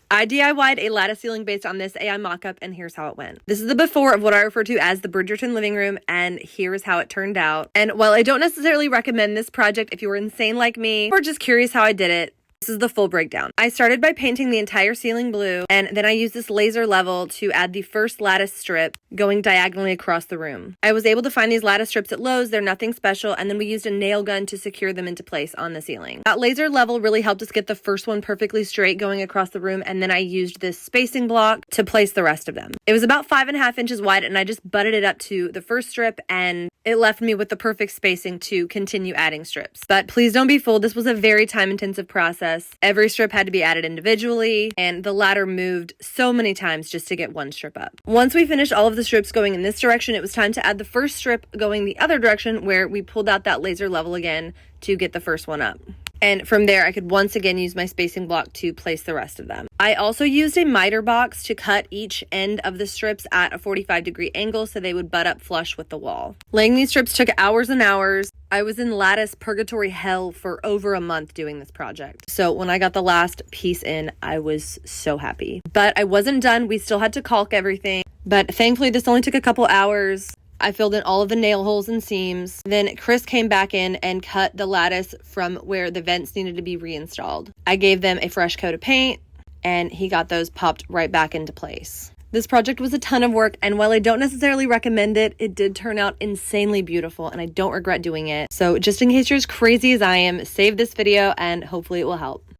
I DIY'd a lattice ceiling based on this AI mockup, and here's how it went. This is the before of what I refer to as the Bridgerton living room, and here is how it turned out. And while I don't necessarily recommend this project if you were insane like me or just curious how I did it, this is the full breakdown. I started by painting the entire ceiling blue, and then I used this laser level to add the first lattice strip going diagonally across the room. I was able to find these lattice strips at Lowe's. They're nothing special, and then we used a nail gun to secure them into place on the ceiling. That laser level really helped us get the first one perfectly straight going across the room, and then I used this spacing block to place the rest of them. It was about 5.5 inches wide, and I just butted it up to the first strip, and it left me with the perfect spacing to continue adding strips. But please don't be fooled, this was a very time-intensive process. Every strip had to be added individually, and the ladder moved so many times just to get one strip up. Once we finished all of the strips going in this direction, it was time to add the first strip going the other direction, where we pulled out that laser level again to get the first one up. And from there, I could once again use my spacing block to place the rest of them. I also used a miter box to cut each end of the strips at a 45-degree angle so they would butt up flush with the wall. Laying these strips took hours and hours. I was in lattice purgatory hell for over a month doing this project. So when I got the last piece in, I was so happy. But I wasn't done. We still had to caulk everything. But thankfully, this only took a couple hours. I filled in all of the nail holes and seams. Then Chris came back in and cut the lattice from where the vents needed to be reinstalled. I gave them a fresh coat of paint, and he got those popped right back into place. This project was a ton of work, and while I don't necessarily recommend it, it did turn out insanely beautiful, and I don't regret doing it. So just in case you're as crazy as I am, save this video, and hopefully it will help.